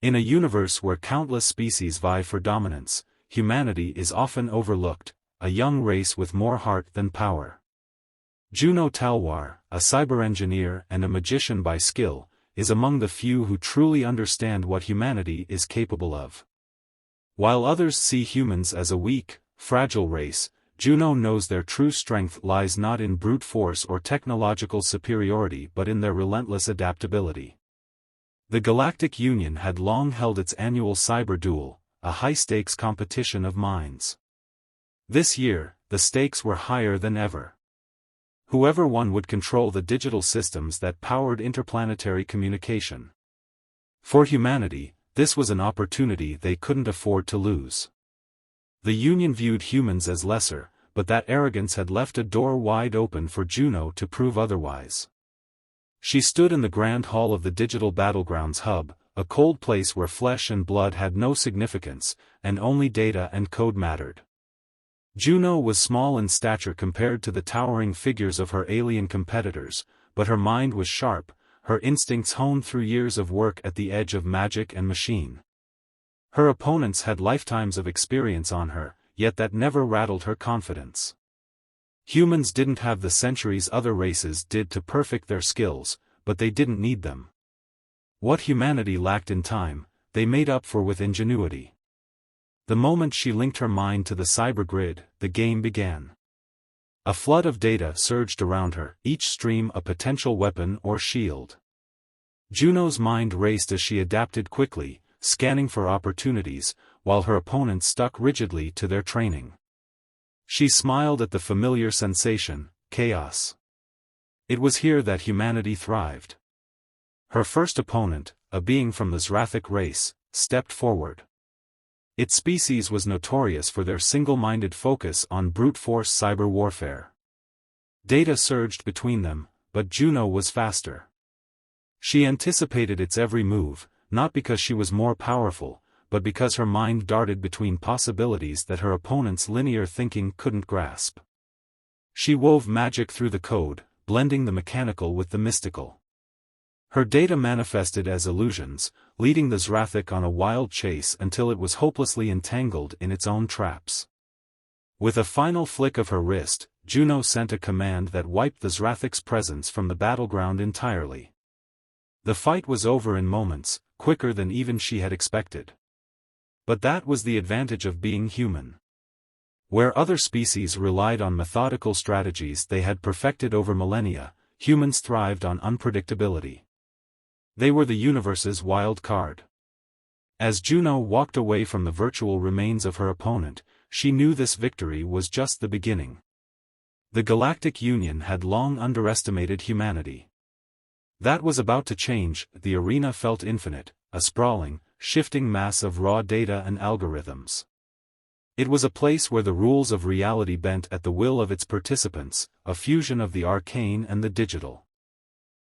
In a universe where countless species vie for dominance, humanity is often overlooked, a young race with more heart than power. Juno Talwar, a cyber engineer and a magician by skill, is among the few who truly understand what humanity is capable of. While others see humans as a weak, fragile race, Juno knows their true strength lies not in brute force or technological superiority but in their relentless adaptability. The Galactic Union had long held its annual Cyber Duel, a high-stakes competition of minds. This year, the stakes were higher than ever. Whoever won would control the digital systems that powered interplanetary communication. For humanity, this was an opportunity they couldn't afford to lose. The Union viewed humans as lesser, but that arrogance had left a door wide open for Juno to prove otherwise. She stood in the grand hall of the Digital Battlegrounds hub, a cold place where flesh and blood had no significance, and only data and code mattered. Juno was small in stature compared to the towering figures of her alien competitors, but her mind was sharp, her instincts honed through years of work at the edge of magic and machine. Her opponents had lifetimes of experience on her, yet that never rattled her confidence. Humans didn't have the centuries other races did to perfect their skills, but they didn't need them. What humanity lacked in time, they made up for with ingenuity. The moment she linked her mind to the cyber grid, the game began. A flood of data surged around her, each stream a potential weapon or shield. Juno's mind raced as she adapted quickly, scanning for opportunities, while her opponents stuck rigidly to their training. She smiled at the familiar sensation, chaos. It was here that humanity thrived. Her first opponent, a being from the Zrathic race, stepped forward. Its species was notorious for their single-minded focus on brute force cyber warfare. Data surged between them, but Juno was faster. She anticipated its every move, not because she was more powerful, but because her mind darted between possibilities that her opponent's linear thinking couldn't grasp. She wove magic through the code, blending the mechanical with the mystical. Her data manifested as illusions, leading the Zrathic on a wild chase until it was hopelessly entangled in its own traps. With a final flick of her wrist, Juno sent a command that wiped the Zrathic's presence from the battleground entirely. The fight was over in moments, quicker than even she had expected. But that was the advantage of being human. Where other species relied on methodical strategies they had perfected over millennia, humans thrived on unpredictability. They were the universe's wild card. As Juno walked away from the virtual remains of her opponent, she knew this victory was just the beginning. The Galactic Union had long underestimated humanity. That was about to change. The arena felt infinite, a sprawling, shifting mass of raw data and algorithms. It was a place where the rules of reality bent at the will of its participants, a fusion of the arcane and the digital.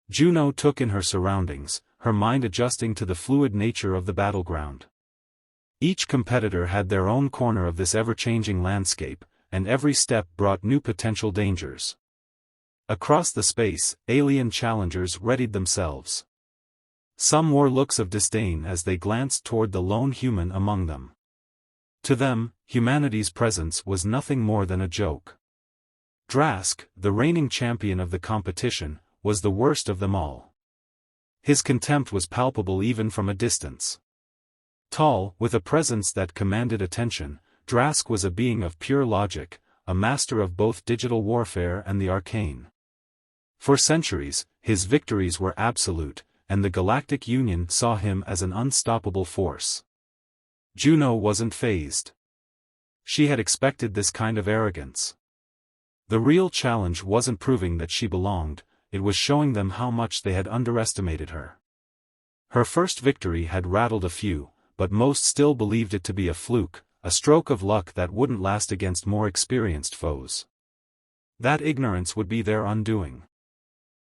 Juno took in her surroundings, her mind adjusting to the fluid nature of the battleground. Each competitor had their own corner of this ever-changing landscape, and every step brought new potential dangers. Across the space, alien challengers readied themselves. Some wore looks of disdain as they glanced toward the lone human among them. To them, humanity's presence was nothing more than a joke. Drask, the reigning champion of the competition, was the worst of them all. His contempt was palpable even from a distance. Tall, with a presence that commanded attention, Drask was a being of pure logic, a master of both digital warfare and the arcane. For centuries, his victories were absolute, and the Galactic Union saw him as an unstoppable force. Juno wasn't fazed. She had expected this kind of arrogance. The real challenge wasn't proving that she belonged, it was showing them how much they had underestimated her. Her first victory had rattled a few, but most still believed it to be a fluke, a stroke of luck that wouldn't last against more experienced foes. That ignorance would be their undoing.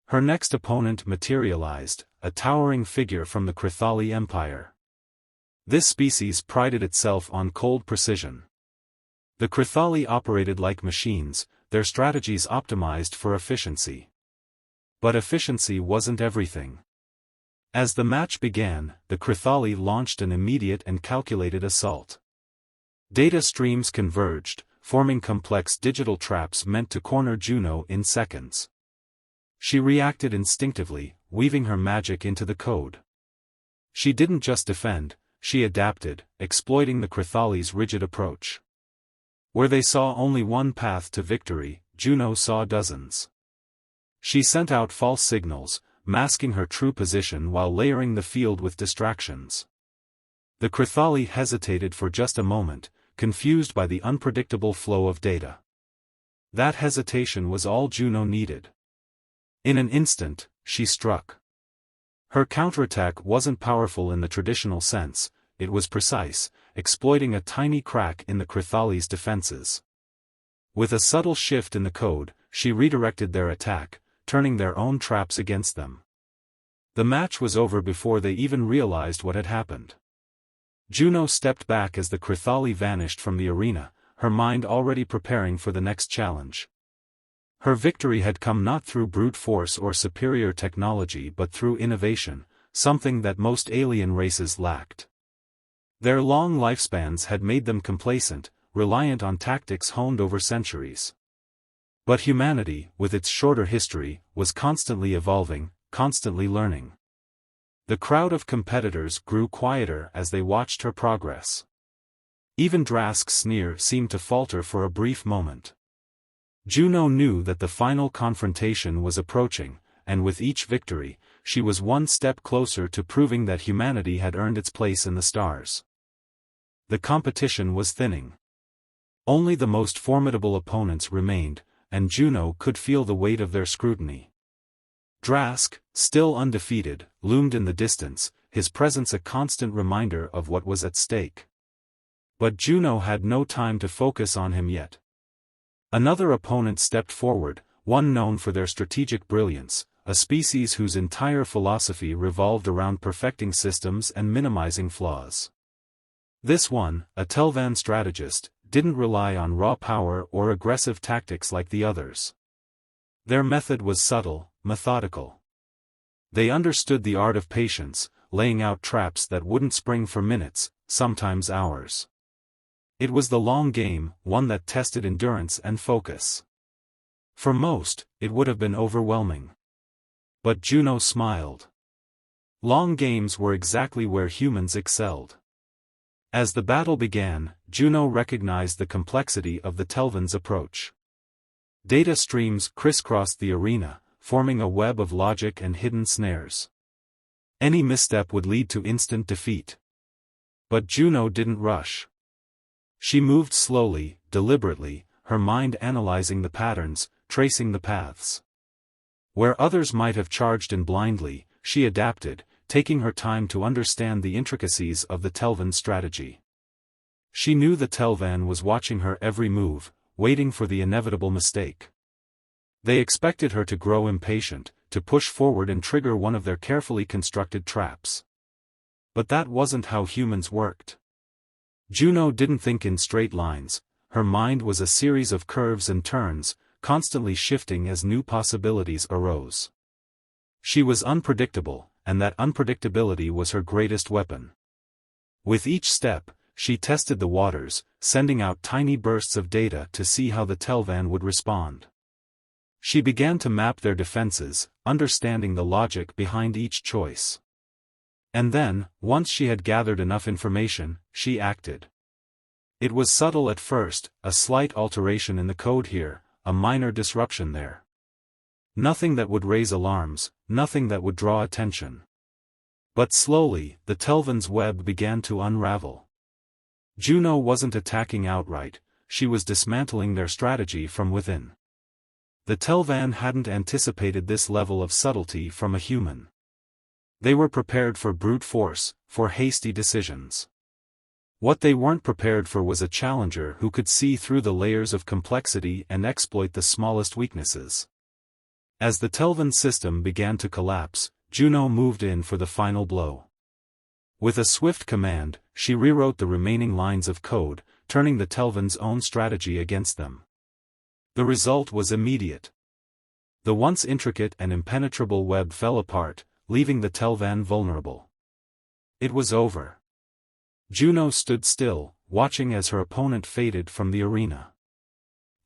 Her next opponent materialized, a towering figure from the Krithali Empire. This species prided itself on cold precision. The Krithali operated like machines, their strategies optimized for efficiency. But efficiency wasn't everything. As the match began, the Krithali launched an immediate and calculated assault. Data streams converged, forming complex digital traps meant to corner Juno in seconds. She reacted instinctively, weaving her magic into the code. She didn't just defend, she adapted, exploiting the Krithali's rigid approach. Where they saw only one path to victory, Juno saw dozens. She sent out false signals, masking her true position while layering the field with distractions. The Krithali hesitated for just a moment, confused by the unpredictable flow of data. That hesitation was all Juno needed. In an instant, she struck. Her counterattack wasn't powerful in the traditional sense, it was precise, exploiting a tiny crack in the Krithali's defenses. With a subtle shift in the code, she redirected their attack, turning their own traps against them. The match was over before they even realized what had happened. Juno stepped back as the Krithali vanished from the arena, her mind already preparing for the next challenge. Her victory had come not through brute force or superior technology but through innovation, something that most alien races lacked. Their long lifespans had made them complacent, reliant on tactics honed over centuries. But humanity, with its shorter history, was constantly evolving, constantly learning. The crowd of competitors grew quieter as they watched her progress. Even Drask's sneer seemed to falter for a brief moment. Juno knew that the final confrontation was approaching, and with each victory, she was one step closer to proving that humanity had earned its place in the stars. The competition was thinning. Only the most formidable opponents remained, and Juno could feel the weight of their scrutiny. Drask, still undefeated, loomed in the distance, his presence a constant reminder of what was at stake. But Juno had no time to focus on him yet. Another opponent stepped forward, one known for their strategic brilliance, a species whose entire philosophy revolved around perfecting systems and minimizing flaws. This one, a Telvan strategist, didn't rely on raw power or aggressive tactics like the others. Their method was subtle, methodical. They understood the art of patience, laying out traps that wouldn't spring for minutes, sometimes hours. It was the long game, one that tested endurance and focus. For most, it would have been overwhelming. But Juno smiled. Long games were exactly where humans excelled. As the battle began, Juno recognized the complexity of the Telvan's approach. Data streams crisscrossed the arena, forming a web of logic and hidden snares. Any misstep would lead to instant defeat. But Juno didn't rush. She moved slowly, deliberately, her mind analyzing the patterns, tracing the paths. Where others might have charged in blindly, she adapted, taking her time to understand the intricacies of the Telvan strategy. She knew the Telvan was watching her every move, waiting for the inevitable mistake. They expected her to grow impatient, to push forward and trigger one of their carefully constructed traps. But that wasn't how humans worked. Juno didn't think in straight lines, her mind was a series of curves and turns, constantly shifting as new possibilities arose. She was unpredictable, and that unpredictability was her greatest weapon. With each step, she tested the waters, sending out tiny bursts of data to see how the Telvan would respond. She began to map their defenses, understanding the logic behind each choice. And then, once she had gathered enough information, she acted. It was subtle at first, a slight alteration in the code here, a minor disruption there. Nothing that would raise alarms, nothing that would draw attention. But slowly, the Telvan's web began to unravel. Juno wasn't attacking outright, she was dismantling their strategy from within. The Telvan hadn't anticipated this level of subtlety from a human. They were prepared for brute force, for hasty decisions. What they weren't prepared for was a challenger who could see through the layers of complexity and exploit the smallest weaknesses. As the Telvan system began to collapse, Juno moved in for the final blow. With a swift command, she rewrote the remaining lines of code, turning the Telvan's own strategy against them. The result was immediate. The once intricate and impenetrable web fell apart, leaving the Telvan vulnerable. It was over. Juno stood still, watching as her opponent faded from the arena.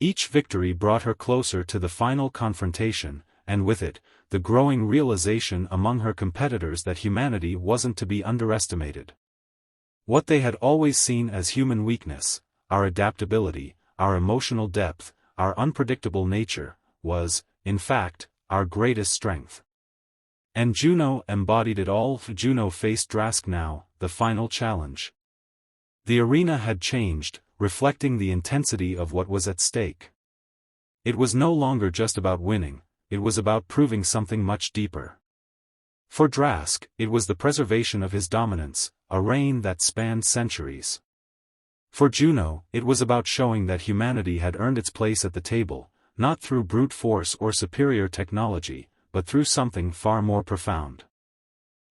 Each victory brought her closer to the final confrontation, and with it, the growing realization among her competitors that humanity wasn't to be underestimated. What they had always seen as human weakness, our adaptability, our emotional depth, our unpredictable nature, was, in fact, our greatest strength. And Juno embodied it all. Juno faced Drask now, the final challenge. The arena had changed, reflecting the intensity of what was at stake. It was no longer just about winning, it was about proving something much deeper. For Drask, it was the preservation of his dominance, a reign that spanned centuries. For Juno, it was about showing that humanity had earned its place at the table, not through brute force or superior technology, but through something far more profound.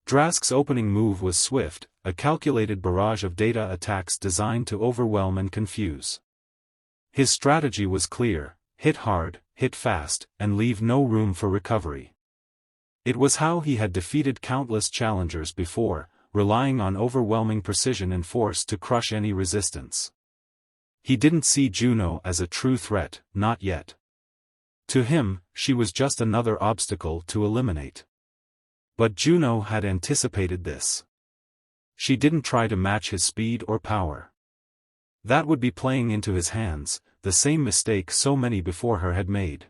Drask's opening move was swift, a calculated barrage of data attacks designed to overwhelm and confuse. His strategy was clear: hit hard, hit fast, and leave no room for recovery. It was how he had defeated countless challengers before, relying on overwhelming precision and force to crush any resistance. He didn't see Juno as a true threat, not yet. To him, she was just another obstacle to eliminate. But Juno had anticipated this. She didn't try to match his speed or power. That would be playing into his hands, the same mistake so many before her had made.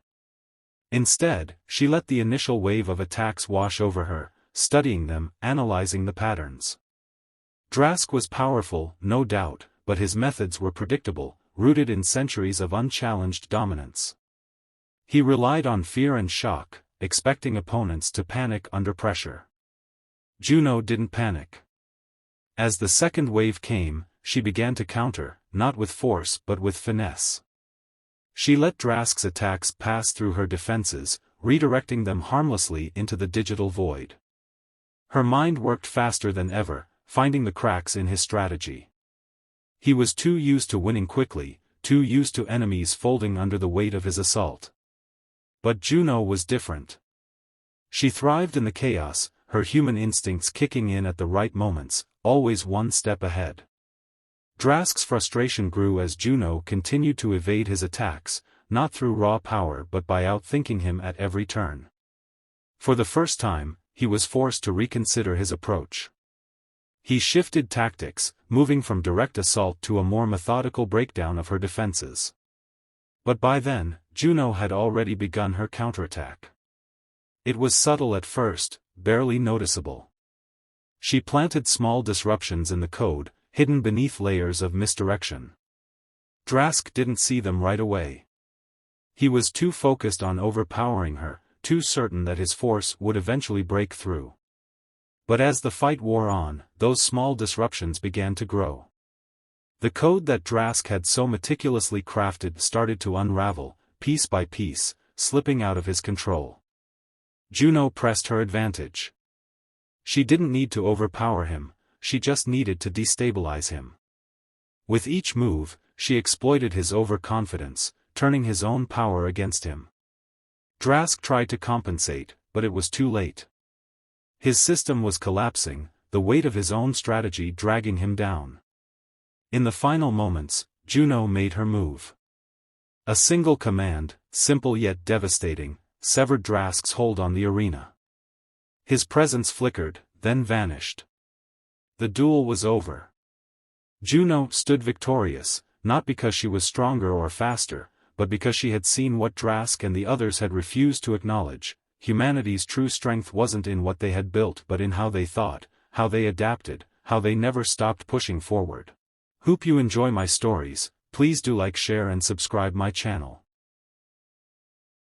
Instead, she let the initial wave of attacks wash over her, studying them, analyzing the patterns. Drask was powerful, no doubt, but his methods were predictable, rooted in centuries of unchallenged dominance. He relied on fear and shock, expecting opponents to panic under pressure. Juno didn't panic. As the second wave came, she began to counter, not with force but with finesse. She let Drask's attacks pass through her defenses, redirecting them harmlessly into the digital void. Her mind worked faster than ever, finding the cracks in his strategy. He was too used to winning quickly, too used to enemies folding under the weight of his assault. But Juno was different. She thrived in the chaos, her human instincts kicking in at the right moments, always one step ahead. Drask's frustration grew as Juno continued to evade his attacks, not through raw power but by outthinking him at every turn. For the first time, he was forced to reconsider his approach. He shifted tactics, moving from direct assault to a more methodical breakdown of her defenses. But by then, Juno had already begun her counterattack. It was subtle at first, barely noticeable. She planted small disruptions in the code, hidden beneath layers of misdirection. Drask didn't see them right away. He was too focused on overpowering her, too certain that his force would eventually break through. But as the fight wore on, those small disruptions began to grow. The code that Drask had so meticulously crafted started to unravel, piece by piece, slipping out of his control. Juno pressed her advantage. She didn't need to overpower him, she just needed to destabilize him. With each move, she exploited his overconfidence, turning his own power against him. Drask tried to compensate, but it was too late. His system was collapsing, the weight of his own strategy dragging him down. In the final moments, Juno made her move. A single command, simple yet devastating, severed Drask's hold on the arena. His presence flickered, then vanished. The duel was over. Juno stood victorious, not because she was stronger or faster, but because she had seen what Drask and the others had refused to acknowledge. Humanity's true strength wasn't in what they had built but in how they thought, how they adapted, how they never stopped pushing forward. Hope you enjoy my stories. Please do like, share and subscribe my channel.